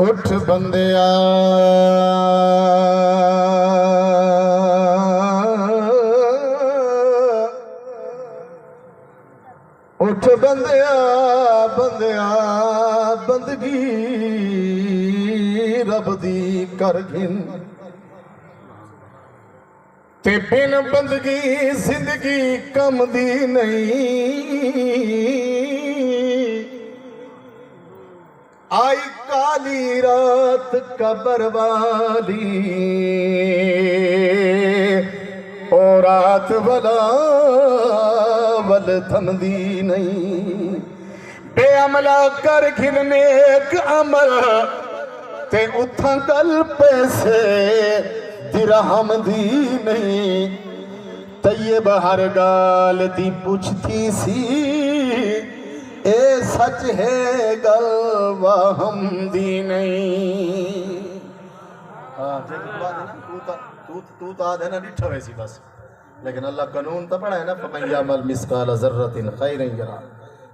اٹھ بندیا اٹھ بندیا بندیا بندگی رب دی کر گھن تے بن بندگی زندگی کم دی نہیں آئی کالی رات قبر والی او رات ولا ول تھمدی نہیں بے عملہ کر گھن نیک عمل تے اتھاں گل پیسے درہم دی نہیں طیب ہر گال دی پوچھتی سی اے سچ ہے گل واہم دی نہیں تو آدھے نا ڈٹھا ویسی بس لیکن اللہ قانون تا پڑھا ہے نا فَمَنْ يَعْمَلْ مِثْقَالَ ذَرَّةٍ خَيْرًا يَرَهُ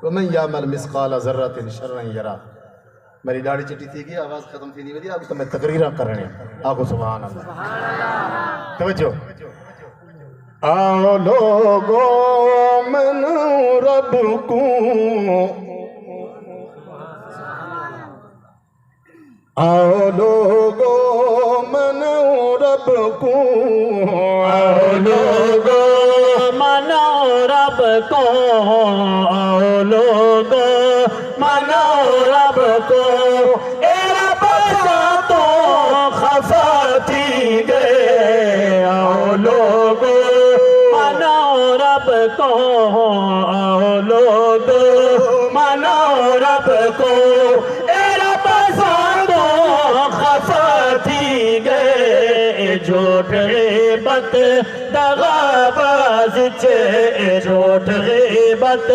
وَمَنْ يَعْمَلْ مِثْقَالَ ذَرَّةٍ شَرًّا يَرَهُ میری داڑھی چٹی تھی گی آواز ختم تھی نہیں ودی آگو تو میں تقریرہ کرنے آگو سبحان اللہ توجہ آؤ لوگو من رب کو آؤ لوگو من رب کو آؤ لوگو من رب کو آؤ لوگو من رب کو اے رب تو خفا تھی گئے آؤ لوگو من رب کو آؤ لوگو من رب کو اے رب تو خفا تھی گئے جھوٹ غیبت دغا باز چھے جھوٹ غیبت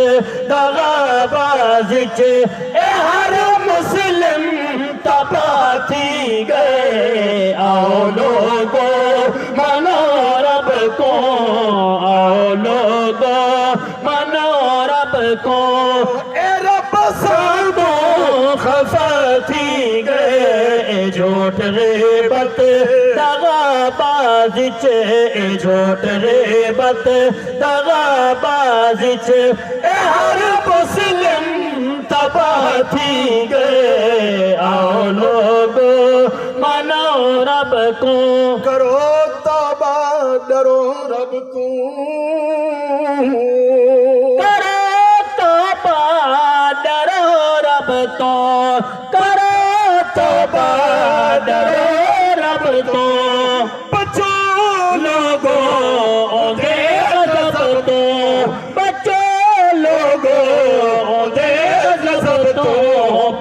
دغا باز چھے اے ہر مسلم تبا تھی گئے آؤ لوگو منو رب کو آؤ لوگو منو رب کو اے رب سادو خفا تھی گئے جھوٹ غیبت دغا باز چھے جھوٹ غیبت دغا باز چھے اے ہر مسلم تباہ تھی گئے آؤ لوگو منو رب کو کرو توبہ ڈرو رب کو کرو توبہ ڈرو رب تو کرو توبہ ڈرو رب تو بچو لوگو اودے غضب تو بچو لوگو اودے غضب تو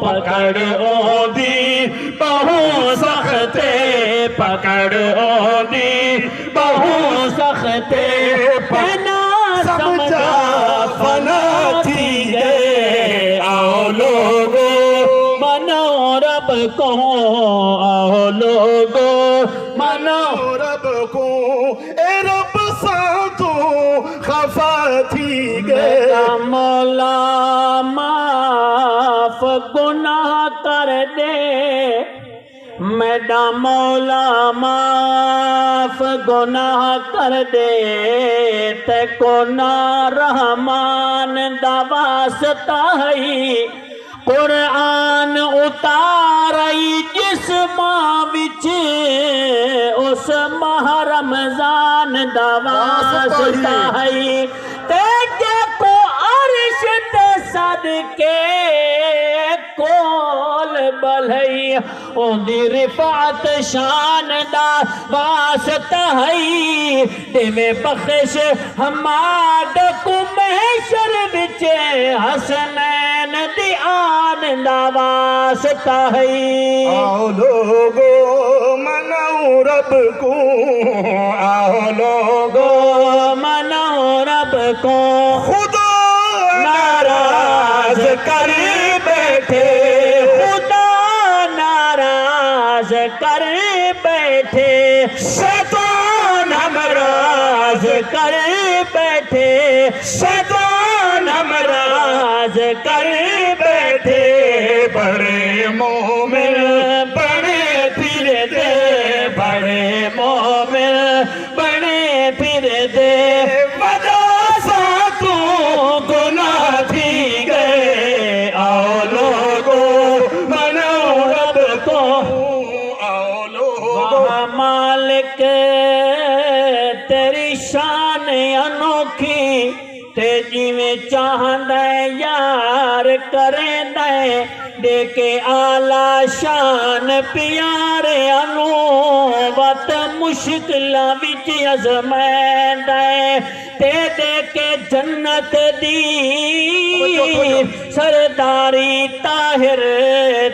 پکڑ اودی بہو سختے پکڑ اودی بہو سختے پنا سمجھا فنا تھی گئے آؤ لوگو منو رب کو آؤ لوگو منو رب کو اے رب ساتو خفا تھی گئے مولا معاف گناہ کر دے میڈا مولا معاف گناہ کر دے تے کو نا رحمان دا واسطہ ہی قرآن اتارائی جس ماہ وچ اس ماہ رمضان دا واسطہ ہے تے جے کو عرش تے صدقے کول بلہی اون دی رفعت شان دا واسطہ ہے تے میں بخش ہماد کو محشر وچ حسنین دی آن دا واسطہ ہے آؤ لوگو منو رب کو آؤ لوگو منو رب کو خدا ناراض کر بیٹھے خدا ناراض کر بیٹھے شیطان ناراض کر بیٹھے شیطان ناراض کر بیٹھے بڑے مومن دے دے کے آلہ شان پیارے انو وقت مشکلہ وچ ازمائے دے دے کے جنت دی سرداری طاہر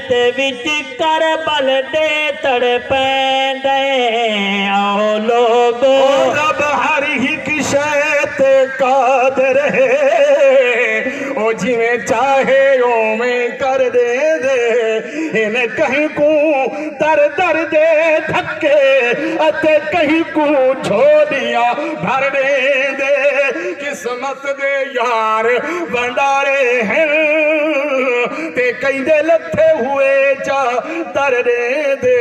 تے وچ کربل دے تڑپیں دے آؤ لوگو رب ہر ایک شے تے قادر ہے او جی میں چاہے او میں کر دے انہیں کہیں کو در در دے دھکے اتے کہیں کو جھولیاں بھر دے قسمت دے یار بندارے ہیں تے کئی دے لتھے ہوئے جا در دے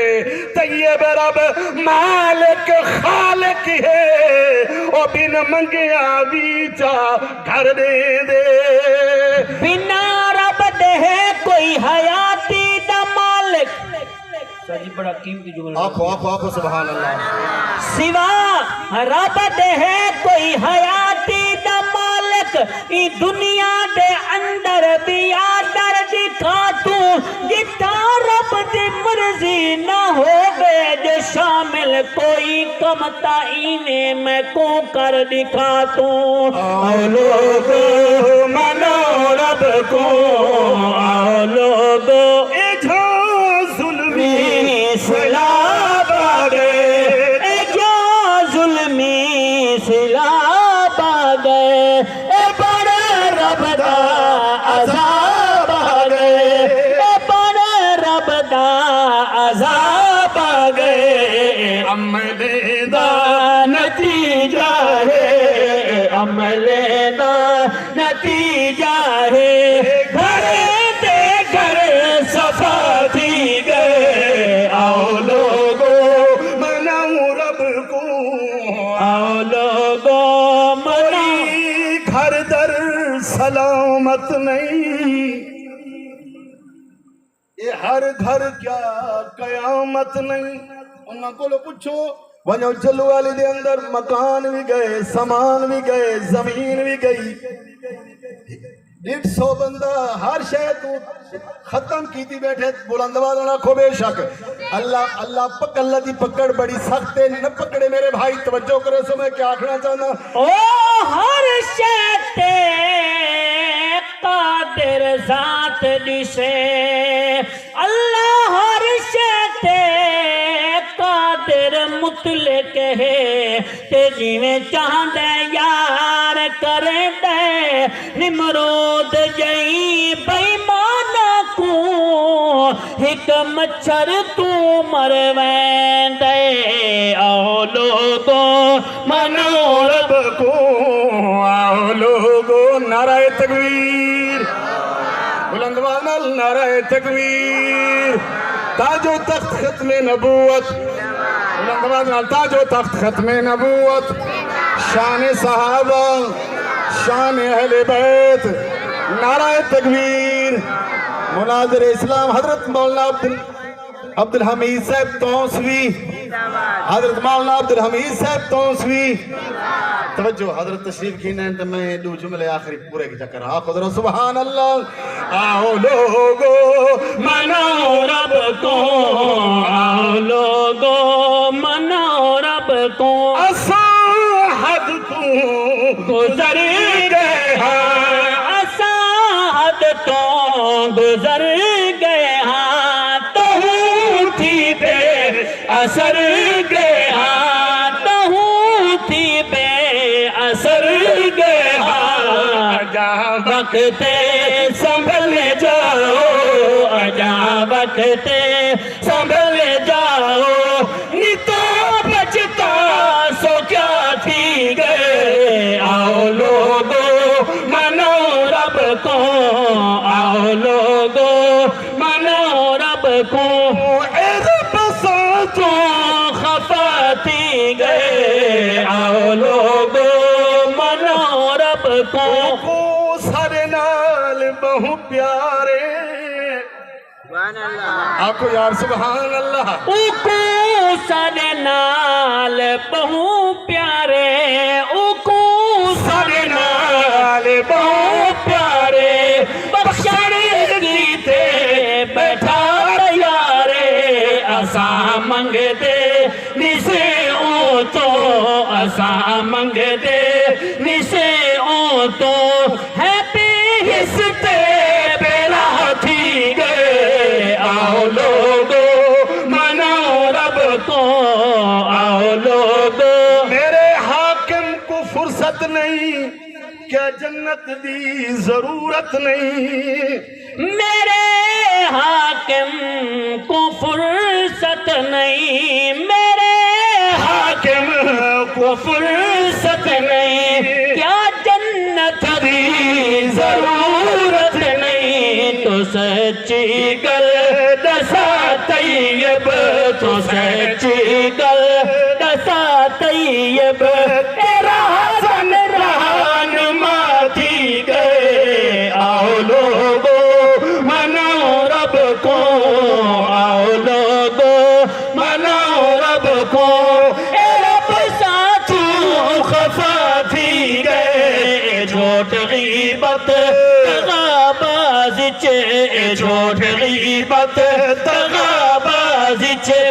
طیب رب مالک خالق ہے او بن منگیا بھی جا گھر دے بنا رب دے کوئی حیاتی دا مالک سجی بڑا قیمتی جملہ آنکھو سبحان اللہ سوا رب دے کوئی حیاتی دا مالک ای دنیا دے اندر بھی آدر دکھا تو جتا رب دے مرضی نہ ہوگے جو شامل کوئی کم تائینے میں کو کر دکھا تو آؤ لوگو منو رب کو آؤ لوگو اجھا ظلمی سلاب آگے اجھا ظلمی سلاب آگے اے بڑے رب دا عذاب آگے اے بڑے رب دا عذاب آگے عمل دا نتیجہ ہے عمل دا نتیجہ ہے گھر دے گھر صفا تھی گئے آؤ لوگو منو رب کو آؤ لوگو کوئی گھر در سلامت نہیں یہ ہر گھر کیا قیامت نہیں انہاں کو لو پوچھو ونجو چلو والی دے اندر مکان بھی گئے سامان بھی گئے زمین بھی گئی 150 بندہ ہر شے تو ختم کیتی بیٹھے بلند آواز نہ کھو بے شک اللہ دی پکڑ بڑی سخت ہے نہ پکڑے میرے بھائی توجہ کرو سو میں کیا آکھنا چاہنا او ہر شے قادر ذات دسے اللہ ہر شے قادر مطلق ہے تے جیویں چاہندے یار کریں دے نمرود جئی بیمانہ کو ایک مچھر تو مرویں دے آؤ لوگو منو رب کو آؤ لوگو نعرہ تکبیر بلند آواز نعرہ تکبیر تاج و تخت ختم نبوت بلند آواز تاج و تخت ختم نبوت شان صحابہ شان اہل بیت نعرہ تکبیر مناظر اسلام حضرت مولانا عبد الحمید صاحب توسوی حضرت مولانا عبد الحمید صاحب توسوی توجہ حضرت تشریف کی نین تو میں دو جملے آخری پورے کی چکر آخو در سبحان اللہ آؤ لوگو منو رب کو آؤ لوگو منو رب کو اساں حد تو گزر گئے ہاں اساں حد تو گزر گئے ہاں تو تھی بے اثر گئے ہاں تو تھی بے اثر گئے ہاں جہاں وقت سنبھل جاؤ جہاں وقت سنبھل جاؤ نی تو بچتا سو کیا تھی گئے آؤ لوگو منو رب کو آؤ لوگو منو رب کو اے رب تو خفا تھی گئے آؤ لوگو منو رب کو سارے نال بہو پیارے آکو یار سبحان اللہ اوکو سارے نال بہو پیارے اوکو سارے نال بہو پیارے بخشنے کی منگتے نسے او تو اساں منگتے نسے او تو ہے پی ہستے پیرا تھی گئے آؤ لوگو مناؤ رب کو آؤ لوگو میرے حاکم کو فرصت نہیں کیا جنت دی ضرورت نہیں میرے حاکم کو فرصت نہیں میرے حاکم کو فرصت نہیں کیا جنت دی ضرورت نہیں تو سچی گل دسا طیب تو سچی گل دسا طیب تیرا حسن رہنما تھی گئے آؤ لوگو مناؤ رب کو آؤ لوگو مناؤ رب کو اے رب ساتھوں خفا تھی گئے جھوٹ غیبت تغاباز چے جھوٹ غیبت تغاباز چے